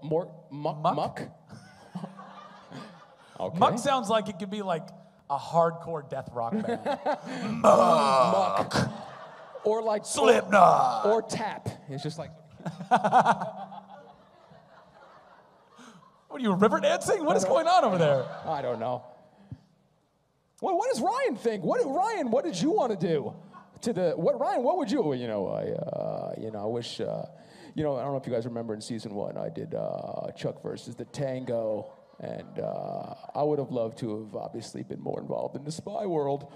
Muck? Okay. Muck sounds like it could be like a hardcore death rock band. Muck. Or like Slipknot. Or Tap. It's just like. What are you, river dancing? What is going on over there? I don't know. Well, what does Ryan think? Ryan, what did you want to do? Ryan, what would you? Well, I wish. I don't know if you guys remember in season 1, I did Chuck versus the Tango, and I would have loved to have obviously been more involved in the spy world,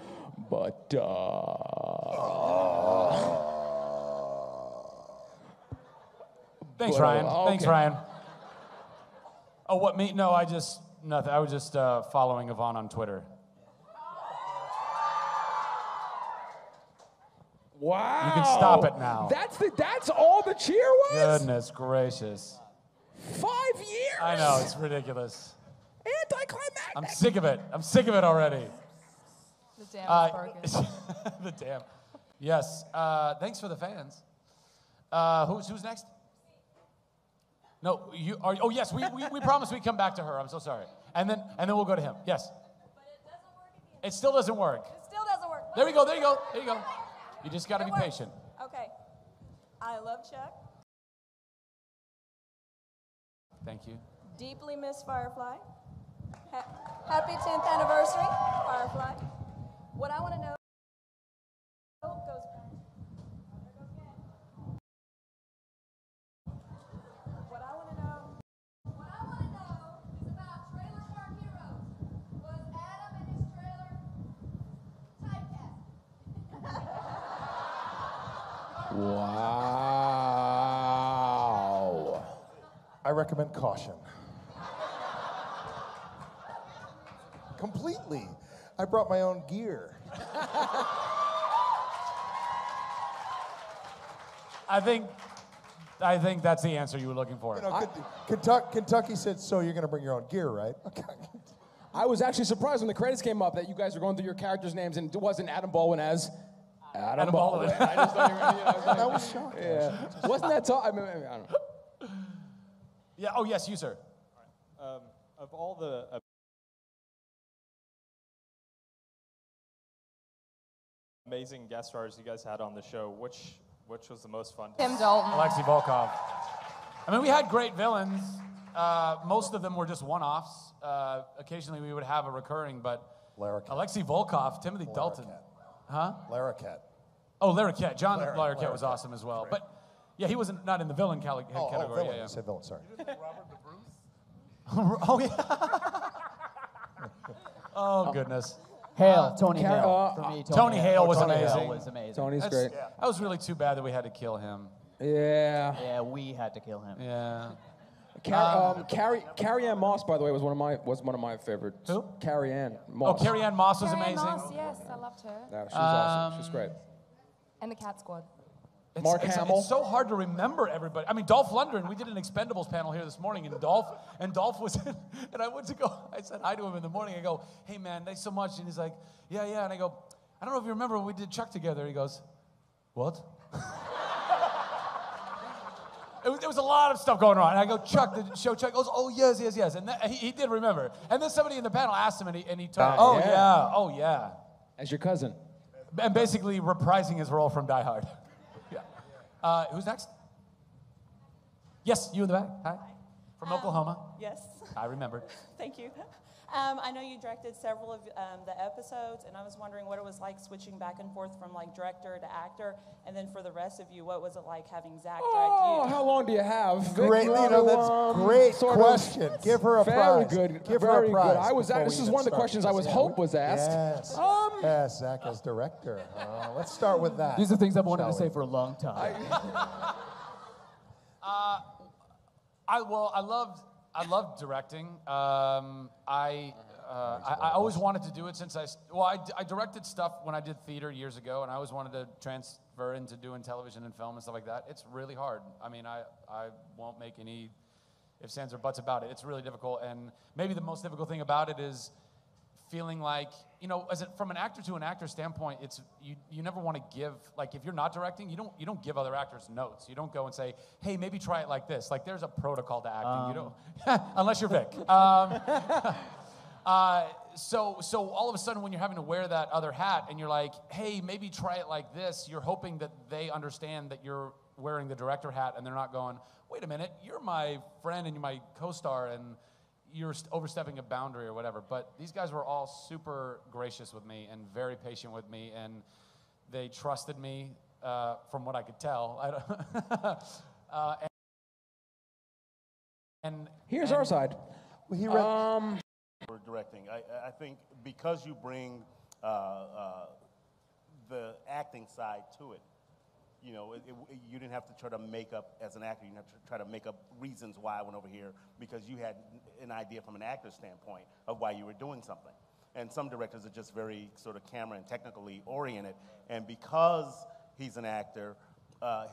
but. Thanks, Ryan. Okay. Thanks, Ryan. Oh, what, me? No, nothing. I was just following Yvonne on Twitter. Wow. You can stop it now. That's all the cheer was? Goodness gracious. 5 years? I know, it's ridiculous. Anticlimactic. I'm sick of it. I'm sick of it already. The dam is broken. The dam. Yes. Thanks for the fans. Who's next? No, you are. Oh yes, we promised we'd come back to her. I'm so sorry. And then we'll go to him. Yes. But it doesn't work again. It still doesn't work. It still doesn't work. There we go. There you go. There you go. You just got to be patient. Okay. I love Chuck. Thank you. Deeply miss Firefly. Happy 10th anniversary, Firefly. What I want to know goes. What I want to know is about Trailer Park Heroes. Was Adam and his trailer typecast? Wow. I recommend caution. Completely. I brought my own gear. I think that's the answer you were looking for. Kentucky said, so you're going to bring your own gear, right? Okay. I was actually surprised when the credits came up that you guys were going through your characters' names and it wasn't Adam Baldwin as Adam Baldwin. I just thought you were, That was shocking. Yeah. Wasn't that I don't know. Yeah. Oh yes, you sir. Of all the amazing guest stars you guys had on the show, which was the most fun? Tim Dalton. Alexei Volkov. I mean, we had great villains. Most of them were just one-offs. Occasionally we would have a recurring, but Larroquette. Alexei Volkov, Timothy Dalton. Huh? Larroquette. Oh, Larroquette. John Larroquette was Larroquette. awesome as well. But yeah, he wasn't not in the villain category. Villain. Yeah, yeah. You said villain, sorry. Oh yeah. Oh goodness. Hale, Tony Hale. For me, Tony Hale was Tony amazing. Hale was amazing. Tony's great. That was really too bad that we had to kill him. Yeah. Yeah, we had to kill him. Yeah. Carrie Ann Moss, by the way, was one of my favorites. Who? Carrie Ann Moss. Oh, Carrie Ann Moss was Carrie Ann amazing. Moss, yes, I loved her. Yeah, she was awesome. She's great. And the Cat Squad. Mark Hamill. It's so hard to remember everybody. I mean, Dolph Lundgren, we did an Expendables panel here this morning, and Dolph was in, and I said hi to him in the morning. I go, hey man, thanks so much. And he's like, yeah. And I go, I don't know if you remember when we did Chuck together. He goes, what? There was a lot of stuff going on. And I go, Chuck, the show Chuck goes, oh, yes. And he did remember. And then somebody in the panel asked him, and he told, oh, yeah. As your cousin. And basically reprising his role from Die Hard. Yeah. Who's next? Yes, you in the back. Hi. From Oklahoma. Yes. I remembered. Thank you. I know you directed several of the episodes, and I was wondering what it was like switching back and forth from like director to actor, and then for the rest of you, what was it like having Zach direct you? How long do you have? Vic, Great, that's great question. Give her a prize. Very good. Give her a prize. This is one of the questions I was hoped was asked. Yes, Zach as director. Let's start with that. These are things I've wanted to say for a long time. I loved directing. I always wanted to do it since I directed stuff when I did theater years ago, and I always wanted to transfer into doing television and film and stuff like that. It's really hard. I mean, I won't make any ifs, ands, or buts about it. It's really difficult, and maybe the most difficult thing about it is feeling like, from an actor to an actor standpoint, it's you never want to give, like, if you're not directing, you don't give other actors notes. You don't go and say, hey, maybe try it like this. Like, there's a protocol to acting. You don't, unless you're Vic. So all of a sudden, when you're having to wear that other hat, and you're like, hey, maybe try it like this, you're hoping that they understand that you're wearing the director hat, and they're not going, wait a minute, you're my friend and you're my co-star, and you're overstepping a boundary or whatever. But these guys were all super gracious with me and very patient with me, and they trusted me from what I could tell. And here's our side. We're directing. I think because you bring the acting side to it, you didn't have to try to make up, as an actor, you didn't have to try to make up reasons why I went over here, because you had an idea from an actor's standpoint of why you were doing something. And some directors are just very sort of camera and technically oriented, and because he's an actor,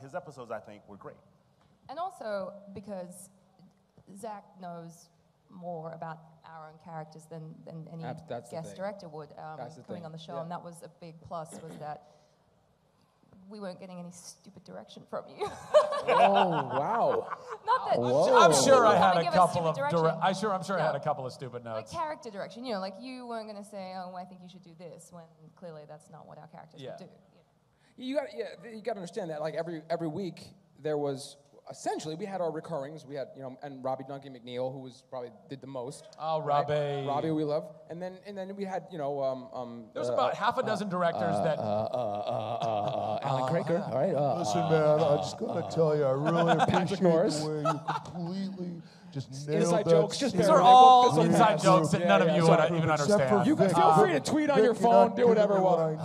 his episodes, I think, were great. And also because Zach knows more about our own characters than any guest director would coming on the show, and that was a big plus, was that we weren't getting any stupid direction from you. Oh, wow. Not that I'm sure I had a couple of I had a couple of stupid notes. Like character direction, like you weren't going to say, "Oh, I think you should do this," when clearly that's not what our characters would do. You got to understand that, like, every week there was, essentially, we had our recurrings. We had, and Robbie Duncan McNeil, who was probably did the most. Oh, Robbie. Right? Robbie, we love. And then we had, there was about half a dozen directors that. Alan Craker. All right. Listen, man, I just gotta tell you, I really appreciate the way you completely just nailed inside that. jokes. These are all inside jokes that none of you would even understand. You can feel free to tweet on your phone, do whatever you want.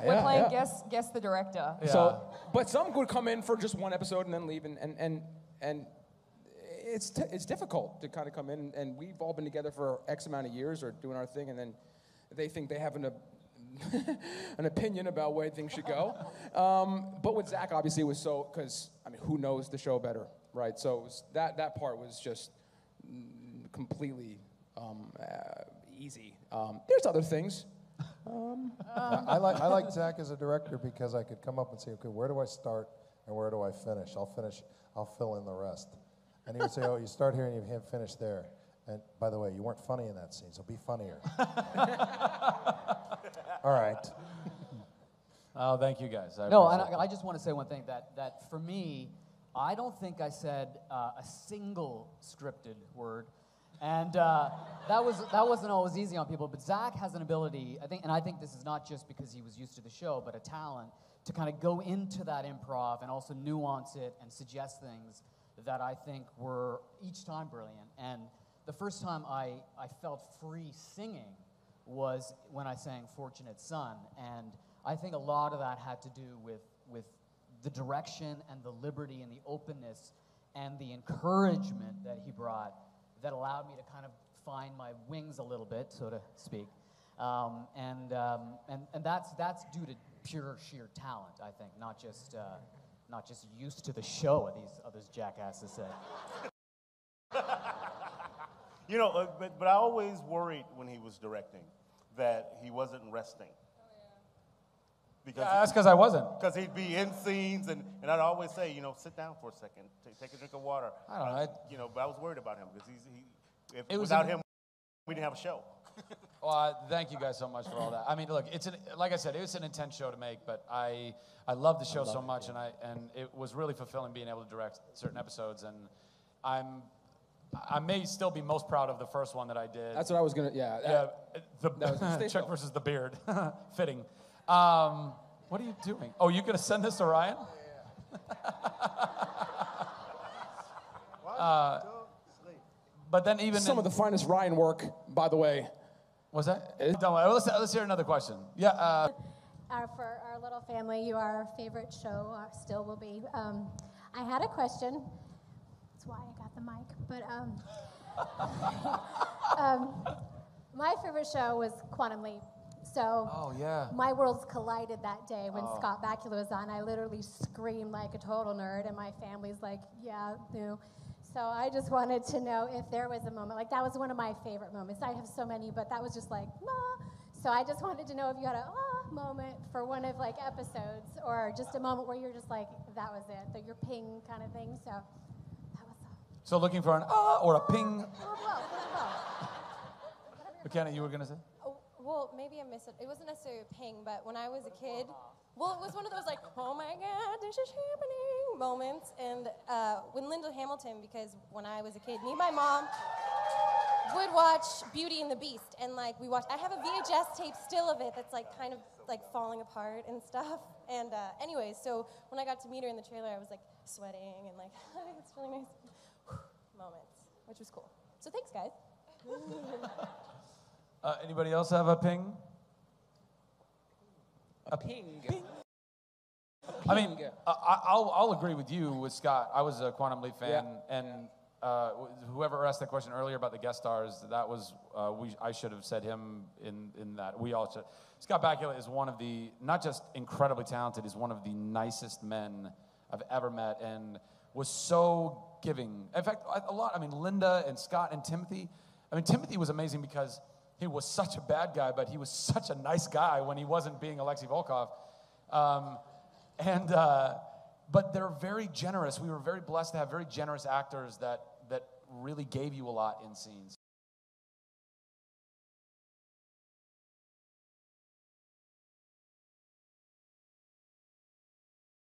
We're playing guess the director. Yeah. So, but some would come in for just one episode and then leave, and it's difficult to kind of come in, and we've all been together for X amount of years or doing our thing, and then they think they have an opinion about where things should go. But with Zach, obviously, it was so, because, who knows the show better, right? So it was, that part was just completely easy. There's other things. I like Zach as a director because I could come up and say, okay, where do I start and where do I finish? I'll fill in the rest. And he would say, oh, you start here and you can't finish there. And by the way, you weren't funny in that scene, so be funnier. All right. Oh, thank you guys. I just want to say one thing, that for me, I don't think I said a single scripted word. And that wasn't always easy on people, but Zach has an ability, I think this is not just because he was used to the show, but a talent to kind of go into that improv and also nuance it and suggest things that I think were each time brilliant. And the first time I felt free singing was when I sang Fortunate Son, and I think a lot of that had to do with the direction and the liberty and the openness and the encouragement that he brought that allowed me to kind of find my wings a little bit, so to speak. And that's due to pure sheer talent, I think, not just used to the show, as these others jackasses say. But I always worried when he was directing that he wasn't resting. Because that's because I wasn't. Because he'd be in scenes, and I'd always say, sit down for a second, take a drink of water. I don't know. But I was worried about him because without him, we didn't have a show. Well, thank you guys so much for all that. Look, like I said, it was an intense show to make, but I love the show so much, and it was really fulfilling being able to direct certain episodes, and I may still be most proud of the first one that I did. That's what I was gonna. The Chuck versus the Beard, fitting. What are you doing? Oh, you gonna send this to Ryan? But then even some of the finest Ryan work, by the way. Was that? Let's hear another question. Yeah. For our little family, you are our favorite show, still will be. I had a question. That's why I got the mic. But my favorite show was Quantum Leap. So my worlds collided that day when Scott Bakula was on. I literally screamed like a total nerd, and my family's like, yeah, no. So I just wanted to know if there was a moment, like that was one of my favorite moments. I have so many, but that was just like, ah. So I just wanted to know if you had a moment for one of like episodes, or just a moment where you're just like, that was it, that your ping kind of thing. So that was all. So looking for an or a ping. Well. McKenna, you were gonna say? Oh, well, maybe I missed it. It wasn't necessarily a ping, but when I was a kid, well, it was one of those like, oh my God, this is happening moments. And when Linda Hamilton, because when I was a kid, me and my mom would watch Beauty and the Beast, and like I have a VHS tape still of it that's like kind of like falling apart and stuff. And anyways, so when I got to meet her in the trailer, I was like sweating and like, it's really nice moments, which was cool. So thanks, guys. Anybody else have a ping? A ping. I mean, I'll agree with you, with Scott. I was a Quantum Leap fan, and whoever asked that question earlier about the guest stars, that was I should have said him in that. We all should. Scott Bakula is one of the, not just incredibly talented, is one of the nicest men I've ever met, and was so giving. In fact, Linda and Scott and Timothy. I mean, Timothy was amazing because he was such a bad guy, but he was such a nice guy when he wasn't being Alexei Volkov. But they're very generous. We were very blessed to have very generous actors that really gave you a lot in scenes.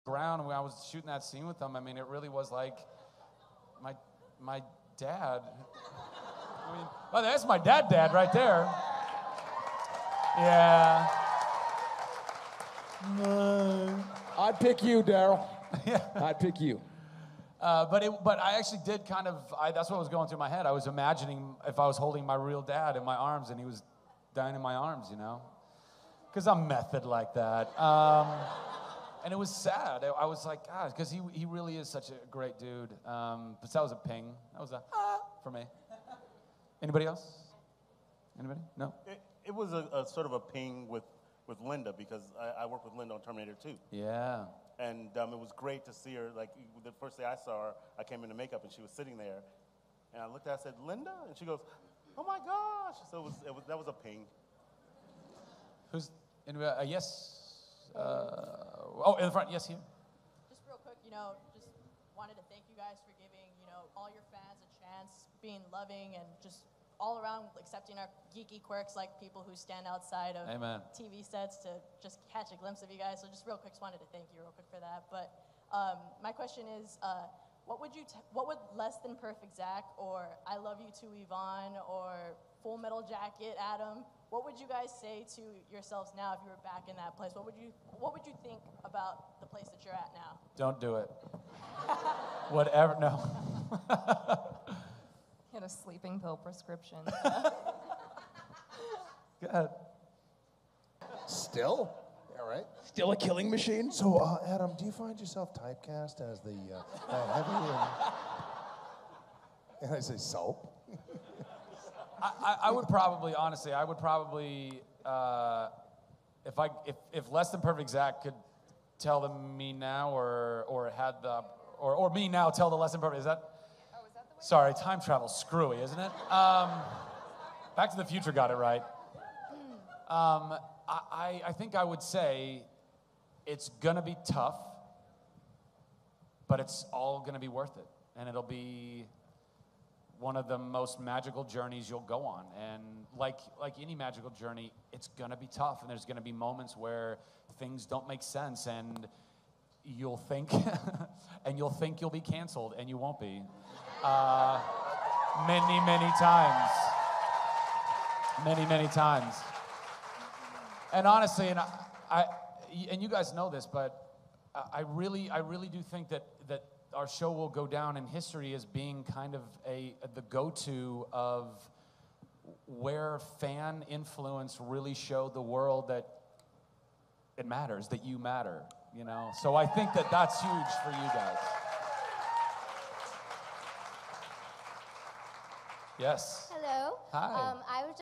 Ground when I was shooting that scene with them, I mean, it really was like my dad. I mean, oh, that's my dad right there. Yeah. I'd pick you, Daryl. Yeah. I'd pick you. But I actually did kind of, that's what was going through my head. I was imagining if I was holding my real dad in my arms and he was dying in my arms, you know? Because I'm method like that. And it was sad. I was like, gosh, because he really is such a great dude. But that was a ping. That was a for me. Anybody else? Anybody? No? It was a sort of a ping with Linda, because I worked with Linda on Terminator 2. Yeah. And it was great to see her. Like, the first day I saw her, I came into makeup and she was sitting there. And I looked at her and said, Linda? And she goes, oh my gosh. So that was a ping. Who's, yes? In the front, yes, here. Just real quick, just wanted to thank you guys for giving, all your fans a chance, being loving and just all around accepting our geeky quirks, like people who stand outside of TV sets to just catch a glimpse of you guys. So just real quick, just wanted to thank you real quick for that. But my question is, what would Less Than Perfect Zach, or I Love You Too Yvonne, or Full Metal Jacket Adam, what would you guys say to yourselves now if you were back in that place? What would you think about the place that you're at now? Don't do it. Whatever, no. He had a sleeping pill prescription. Go ahead. Still? Yeah, right? Still a killing machine? So, Adam, do you find yourself typecast as the heavy and I say soap? I would probably, honestly, if Less Than Perfect Zach could tell them me now, or me now tell the Less Than Perfect, is that? Oh, is that the way? Sorry, time travel's screwy, isn't it? Back to the Future got it right. I think I would say it's gonna be tough, but it's all gonna be worth it, and it'll be one of the most magical journeys you'll go on. And like any magical journey, it's gonna be tough, and there's gonna be moments where things don't make sense, and you'll think you'll be canceled, and you won't be. Many times. Many times. And honestly, and you guys know this, but I really do think that our show will go down in history as being kind of the go-to of where fan influence really showed the world that it matters, that you matter, So I think that's huge for you guys. Yes. Hello. Hi. I was